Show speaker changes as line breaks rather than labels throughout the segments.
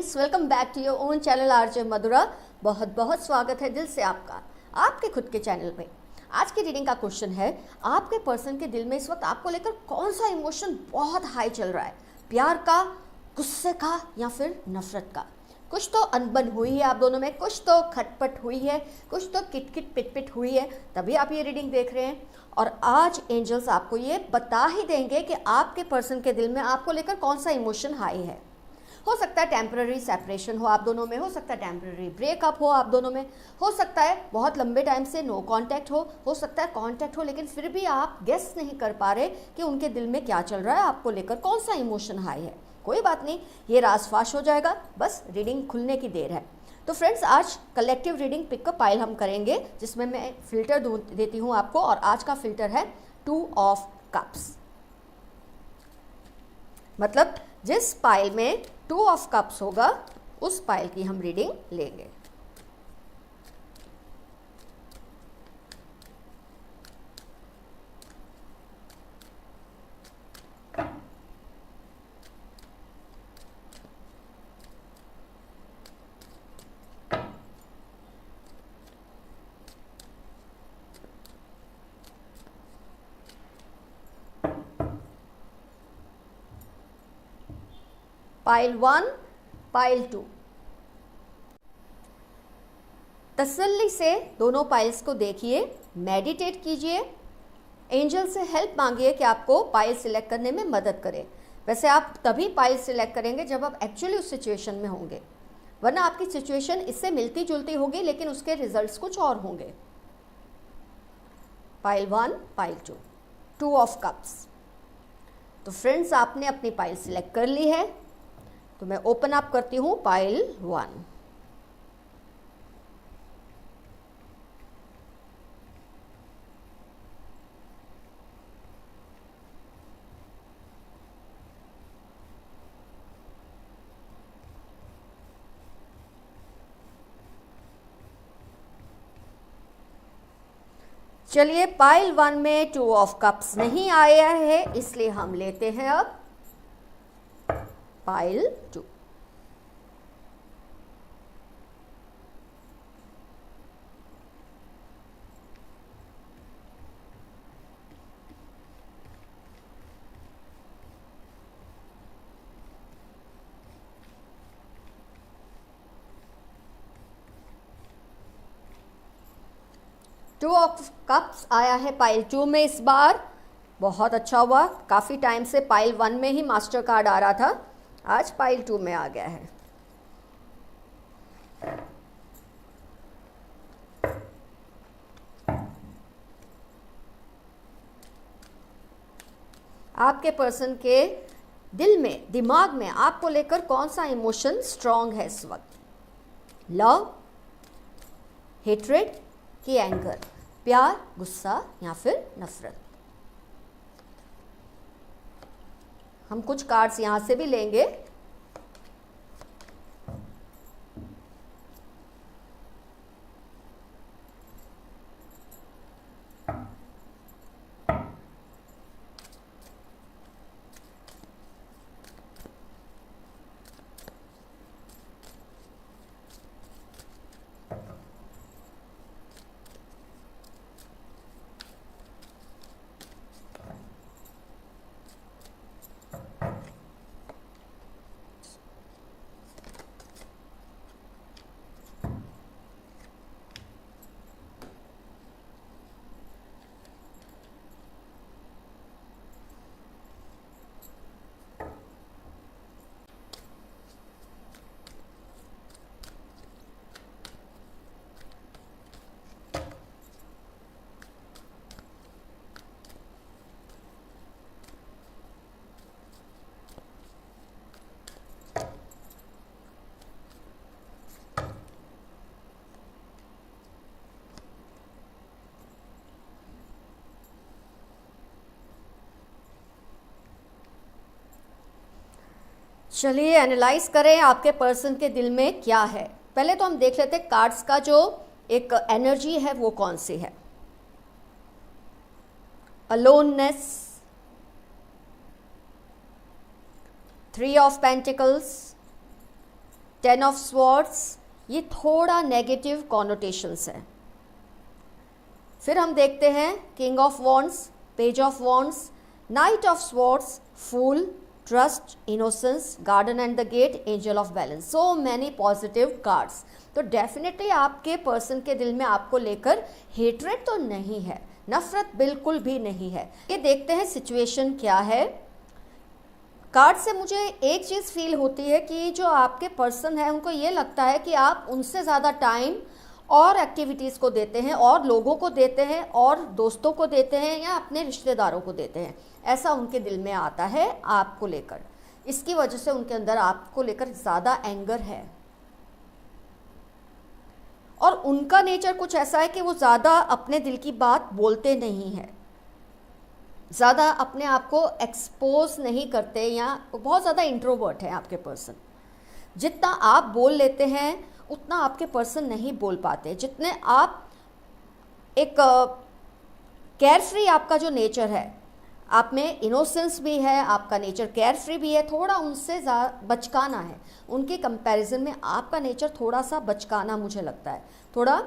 Friends, welcome back to your own channel RJ Madhura. बहुत बहुत स्वागत है दिल से आपका आपके खुद के चैनल में। आज की रीडिंग का क्वेश्चन है, आपके पर्सन के दिल में इस वक्त आपको लेकर कौन सा इमोशन बहुत हाई चल रहा है? प्यार का, गुस्से का या फिर नफरत का? कुछ तो अनबन हुई है आप दोनों में, कुछ तो खटपट हुई है, कुछ तो किटकिट पिटपिट हुई है, तभी आप ये रीडिंग देख रहे हैं। और आज एंजल्स आपको ये बता ही देंगे कि आपके पर्सन के दिल में आपको लेकर कौन सा इमोशन हाई है। हो सकता है टेम्पररी सेपरेशन हो आप दोनों में, हो सकता है टेम्पररी ब्रेकअप हो आप दोनों में, हो सकता है बहुत लंबे टाइम से नो कांटेक्ट हो सकता है कांटेक्ट हो, लेकिन फिर भी आप गेस नहीं कर पा रहे कि उनके दिल में क्या चल रहा है, आपको लेकर कौन सा इमोशन हाई है। कोई बात नहीं, ये राज फाश हो जाएगा, बस रीडिंग खुलने की देर है। तो फ्रेंड्स, आज कलेक्टिव रीडिंग पिक पाइल हम करेंगे, जिसमें मैं फिल्टर देती हूँ आपको, और आज का फिल्टर है 2 ऑफ कप्स। मतलब जिस पाइल में 2 ऑफ कप्स होगा उस पाइल की हम रीडिंग लेंगे। Pile 1, pile 2। तसल्ली से दोनों पाइल्स को देखिए, मेडिटेट कीजिए, एंजल से हेल्प मांगिए कि आपको पाइल सिलेक्ट करने में मदद करें। वैसे आप तभी पाइल सिलेक्ट करेंगे जब आप एक्चुअली उस सिचुएशन में होंगे, वरना आपकी सिचुएशन इससे मिलती जुलती होगी लेकिन उसके रिजल्ट्स कुछ और होंगे। Pile 1, pile 2, 2 of cups. तो फ्रेंड्स, आपने अपनी पाइल सिलेक्ट कर ली है, तो मैं ओपन अप करती हूँ पाइल 1। चलिए, पाइल 1 में 2 ऑफ कप्स नहीं आया है, इसलिए हम लेते हैं अब पाइल 2। टू ऑफ कप्स आया है पाइल 2 में इस बार। बहुत अच्छा हुआ, काफ़ी टाइम से पाइल 1 में ही मास्टर कार्ड आ रहा था, आज पाइल 2 में आ गया है। आपके पर्सन के दिल में, दिमाग में आपको लेकर कौन सा इमोशन स्ट्रांग है इस वक्त? लव, हेट्रेड कि एंगर? प्यार, गुस्सा या फिर नफरत? हम कुछ कार्ड्स यहां से भी लेंगे। चलिए एनालाइज करें आपके पर्सन के दिल में क्या है। पहले तो हम देख लेते हैं कार्ड्स का जो एक एनर्जी है वो कौन सी है। Aloneness, 3 of pentacles, 10 of swords, ये थोड़ा नेगेटिव कॉनोटेशंस है। फिर हम देखते हैं king of wands, page of wands, knight of swords, fool, trust, innocence, garden and the gate, angel of balance. So many positive cards. तो डेफिनेटली आपके person के दिल में आपको लेकर हेट्रेड तो नहीं है, नफरत बिल्कुल भी नहीं है। ये देखते हैं सिचुएशन क्या है। कार्ड से मुझे एक चीज़ फील होती है कि जो आपके पर्सन है उनको ये लगता है कि आप उनसे ज़्यादा टाइम और एक्टिविटीज़ को देते हैं और लोगों को देते हैं और दोस्तों को देते हैं या अपने रिश्तेदारों को देते हैं, ऐसा उनके दिल में आता है आपको लेकर। इसकी वजह से उनके अंदर आपको लेकर ज़्यादा एंगर है और उनका नेचर कुछ ऐसा है कि वो ज़्यादा अपने दिल की बात बोलते नहीं हैं, ज़्यादा अपने आप को एक्सपोज नहीं करते या बहुत ज़्यादा इंट्रोवर्ट है आपके पर्सन। जितना आप बोल लेते हैं उतना आपके पर्सन नहीं बोल पाते। जितने आप एक केयर फ्री आपका जो नेचर है, आप में इनोसेंस भी है, आपका नेचर केयर फ्री भी है, थोड़ा उनसे बचकाना है। उनके कंपैरिजन में आपका नेचर थोड़ा सा बचकाना मुझे लगता है, थोड़ा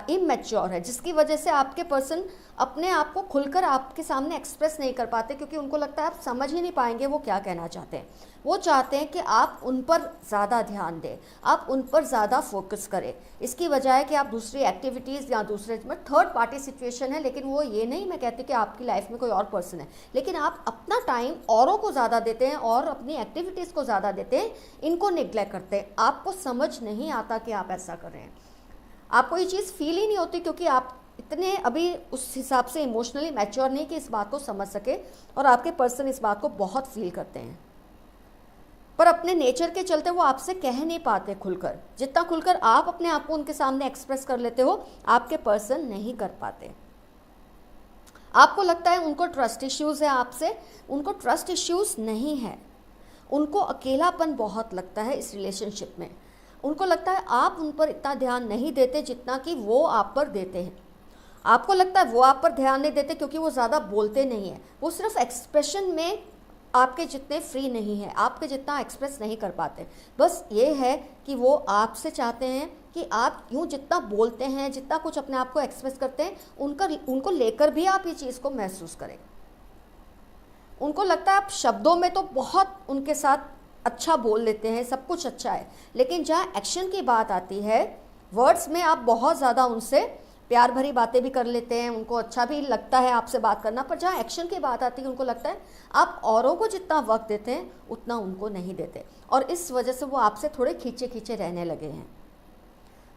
इमैच्योर है, जिसकी वजह से आपके पर्सन अपने आप को खुलकर आपके सामने एक्सप्रेस नहीं कर पाते, क्योंकि उनको लगता है आप समझ ही नहीं पाएंगे वो क्या कहना चाहते हैं। वो चाहते हैं कि आप उन पर ज़्यादा ध्यान दें, आप उन पर ज़्यादा फोकस करें। इसकी वजह है कि आप दूसरी एक्टिविटीज़ या दूसरे थर्ड पार्टी सिचुएशन है, लेकिन वो ये नहीं मैं कहती कि आपकी लाइफ में कोई और पर्सन है, लेकिन आप अपना टाइम औरों को ज़्यादा देते हैं और अपनी एक्टिविटीज़ को ज़्यादा देते हैं, इनको निग्लेक्ट करते हैं। आपको समझ नहीं आता कि आप ऐसा कर रहे हैं, आपको ये चीज़ फील ही नहीं होती, क्योंकि आप इतने अभी उस हिसाब से इमोशनली मैच्योर नहीं कि इस बात को समझ सके, और आपके पर्सन इस बात को बहुत फील करते हैं, पर अपने नेचर के चलते वो आपसे कह नहीं पाते खुलकर। जितना खुलकर आप अपने आप को उनके सामने एक्सप्रेस कर लेते हो, आपके पर्सन नहीं कर पाते। आपको लगता है उनको ट्रस्ट इश्यूज़ है आपसे, उनको ट्रस्ट इश्यूज़ नहीं है, उनको अकेलापन बहुत लगता है इस रिलेशनशिप में। उनको लगता है आप उन पर इतना ध्यान नहीं देते जितना कि वो आप पर देते हैं। आपको लगता है वो आप पर ध्यान नहीं देते क्योंकि वो ज़्यादा बोलते नहीं हैं, वो सिर्फ एक्सप्रेशन में आपके जितने फ्री नहीं है, आपके जितना एक्सप्रेस नहीं कर पाते। बस ये है कि वो आपसे चाहते हैं कि आप यूँ जितना बोलते हैं, जितना कुछ अपने आप को एक्सप्रेस करते हैं, उनको लेकर भी आप ये चीज़ को महसूस करें। उनको लगता है आप शब्दों में तो बहुत उनके साथ अच्छा बोल लेते हैं, सब कुछ अच्छा है, लेकिन जहाँ एक्शन की बात आती है, वर्ड्स में आप बहुत ज़्यादा उनसे प्यार भरी बातें भी कर लेते हैं, उनको अच्छा भी लगता है आपसे बात करना, पर जहाँ एक्शन की बात आती है उनको लगता है आप औरों को जितना वक्त देते हैं उतना उनको नहीं देते, और इस वजह से वो आपसे थोड़े खींचे खींचे रहने लगे हैं।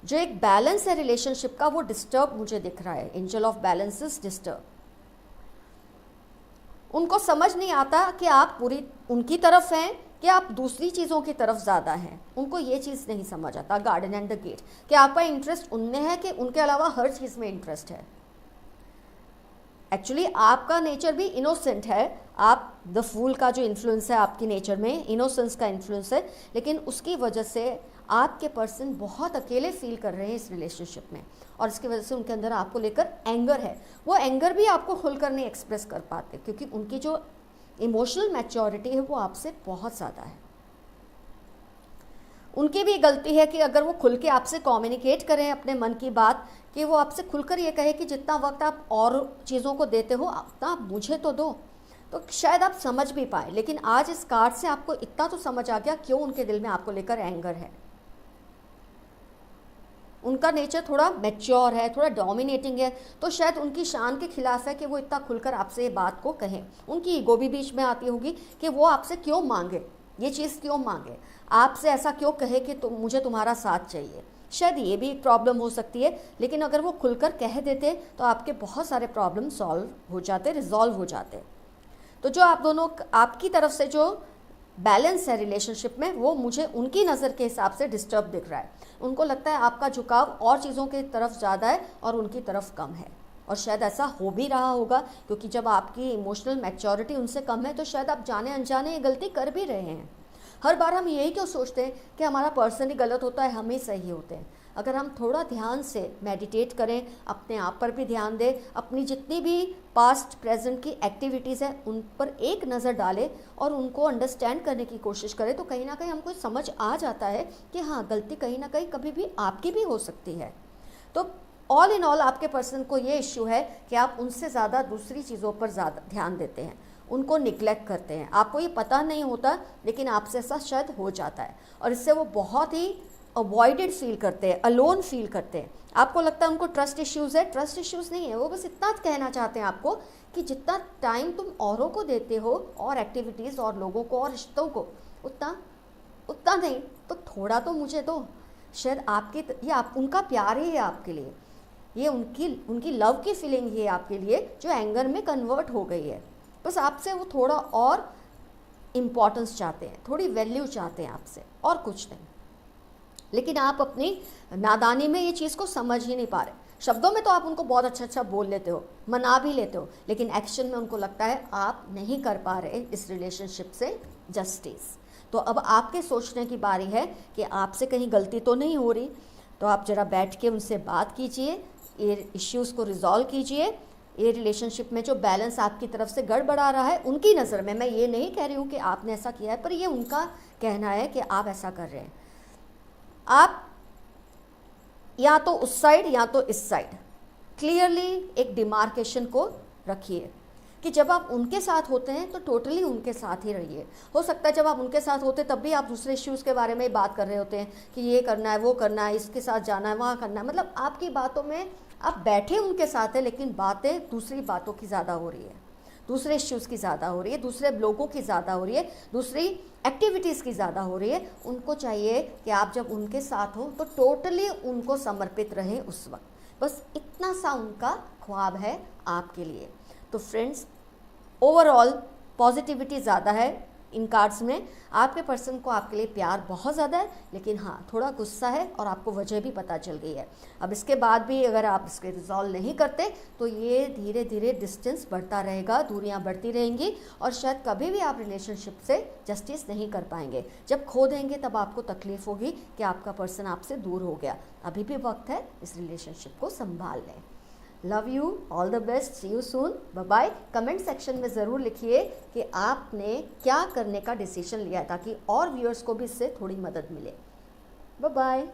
जो एक बैलेंस है रिलेशनशिप का, वो डिस्टर्ब मुझे दिख रहा है। Angel of balance is disturb. उनको समझ नहीं आता कि आप पूरी उनकी तरफ हैं कि आप दूसरी चीज़ों की तरफ ज़्यादा हैं, उनको ये चीज़ नहीं समझ आता। गार्डन एंड द गेट, कि आपका इंटरेस्ट उनमें है कि उनके अलावा हर चीज़ में इंटरेस्ट है। एक्चुअली आपका नेचर भी इनोसेंट है, आप द फूल का जो इन्फ्लुएंस है आपकी नेचर में, इनोसेंस का इन्फ्लुएंस है, लेकिन उसकी वजह से आपके पर्सन बहुत अकेले फील कर रहे हैं इस रिलेशनशिप में, और इसकी वजह से उनके अंदर आपको लेकर एंगर है। वो एंगर भी आपको खुलकर नहीं एक्सप्रेस कर पाते, क्योंकि उनकी जो इमोशनल मैच्योरिटी है वो आपसे बहुत ज़्यादा है। उनकी भी गलती है कि अगर वो खुल के आपसे कम्युनिकेट करें अपने मन की बात, कि वो आपसे खुलकर ये कहे कि जितना वक्त आप और चीज़ों को देते हो उतना आप मुझे तो दो, तो शायद आप समझ भी पाए। लेकिन आज इस कार्ड से आपको इतना तो समझ आ गया क्यों उनके दिल में आपको लेकर एंगर है। उनका नेचर थोड़ा मैच्योर है, थोड़ा डोमिनेटिंग है, तो शायद उनकी शान के खिलाफ है कि वो इतना खुलकर आपसे ये बात को कहें। उनकी ईगो भी बीच में आती होगी कि वो आपसे क्यों मांगे, ये चीज़ क्यों मांगे, आपसे ऐसा क्यों कहे कि मुझे तुम्हारा साथ चाहिए। शायद ये भी प्रॉब्लम हो सकती है, लेकिन अगर वो खुलकर कह देते तो आपके बहुत सारे प्रॉब्लम सॉल्व हो जाते, रिजॉल्व हो जाते। तो जो आप दोनों, आपकी तरफ से जो बैलेंस है रिलेशनशिप में, वो मुझे उनकी नज़र के हिसाब से डिस्टर्ब दिख रहा है। उनको लगता है आपका झुकाव और चीज़ों की तरफ ज़्यादा है और उनकी तरफ कम है, और शायद ऐसा हो भी रहा होगा, क्योंकि जब आपकी इमोशनल मैच्योरिटी उनसे कम है तो शायद आप जाने अनजाने ये गलती कर भी रहे हैं। हर बार हम यही क्यों सोचते हैं कि हमारा पर्सन ही गलत होता है, हम ही सही होते हैं। अगर हम थोड़ा ध्यान से मेडिटेट करें, अपने आप पर भी ध्यान दें, अपनी जितनी भी पास्ट प्रेजेंट की एक्टिविटीज़ हैं उन पर एक नज़र डालें और उनको अंडरस्टैंड करने की कोशिश करें, तो कहीं ना कहीं हमको समझ आ जाता है कि हाँ, गलती कहीं ना कहीं कभी भी आपकी भी हो सकती है। तो ऑल इन ऑल आपके पर्सन को ये इश्यू है कि आप उनसे ज़्यादा दूसरी चीज़ों पर ज़्यादा ध्यान देते हैं, उनको निग्लेक्ट करते हैं। आपको ये पता नहीं होता, लेकिन आपसे ऐसा शायद हो जाता है और इससे वो बहुत ही अवॉइडेड फील करते हैं, अलोन फील करते हैं। आपको लगता है उनको ट्रस्ट इश्यूज़ है, ट्रस्ट इश्यूज़ नहीं है। वो बस इतना कहना चाहते हैं आपको कि जितना टाइम तुम औरों को देते हो और एक्टिविटीज़ और लोगों को और रिश्तों को, उतना नहीं तो थोड़ा तो मुझे दो। शायद आपकी ये आप उनका प्यार ही है आपके लिए, ये उनकी लव की फीलिंग ही है आपके लिए जो एंगर में कन्वर्ट हो गई है। बस आपसे वो थोड़ा और इम्पोर्टेंस चाहते हैं, थोड़ी वैल्यू चाहते हैं आपसे, और कुछ नहीं। लेकिन आप अपनी नादानी में ये चीज़ को समझ ही नहीं पा रहे। शब्दों में तो आप उनको बहुत अच्छा बोल लेते हो, मना भी लेते हो, लेकिन एक्शन में उनको लगता है आप नहीं कर पा रहे इस रिलेशनशिप से जस्टिस। तो अब आपके सोचने की बारी है कि आपसे कहीं गलती तो नहीं हो रही। तो आप ज़रा बैठ के उनसे बात कीजिए, ये इश्यूज़ को रिजॉल्व कीजिए। ये रिलेशनशिप में जो बैलेंस आपकी तरफ से गड़बड़ा रहा है, उनकी नज़र में, मैं ये नहीं कह रही हूँ कि आपने ऐसा किया है, पर ये उनका कहना है कि आप ऐसा कर रहे हैं। आप या तो उस साइड या तो इस साइड क्लियरली एक डिमार्केशन को रखिए कि जब आप उनके साथ होते हैं तो टोटली उनके साथ ही रहिए। हो सकता है जब आप उनके साथ होते तब भी आप दूसरे इश्यूज़ के बारे में बात कर रहे होते हैं कि ये करना है, वो करना है, इसके साथ जाना है, वहाँ करना है। मतलब आपकी बातों में आप बैठे उनके साथ हैं, लेकिन बातें दूसरी बातों की ज़्यादा हो रही है, दूसरे इश्यूज़ की ज़्यादा हो रही है, दूसरे लोगों की ज़्यादा हो रही है, दूसरी एक्टिविटीज़ की ज़्यादा हो रही है। उनको चाहिए कि आप जब उनके साथ हो तो टोटली उनको समर्पित रहें उस वक्त। बस इतना सा उनका ख्वाब है आपके लिए। तो फ्रेंड्स, ओवरऑल पॉजिटिविटी ज़्यादा है इन कार्ड्स में। आपके पर्सन को आपके लिए प्यार बहुत ज़्यादा है, लेकिन हाँ, थोड़ा गुस्सा है और आपको वजह भी पता चल गई है। अब इसके बाद भी अगर आप इसके रिजॉल्व नहीं करते तो ये धीरे धीरे डिस्टेंस बढ़ता रहेगा, दूरियां बढ़ती रहेंगी और शायद कभी भी आप रिलेशनशिप से जस्टिस नहीं कर पाएंगे। जब खो देंगे तब आपको तकलीफ़ होगी कि आपका पर्सन आपसे दूर हो गया। अभी भी वक्त है इस रिलेशनशिप को संभाल लें। Love you, all the best, see you soon, bye bye. Comment section में ज़रूर लिखिए कि आपने क्या करने का डिसीजन लिया ताकि और व्यूअर्स को भी इससे थोड़ी मदद मिले। Bye bye.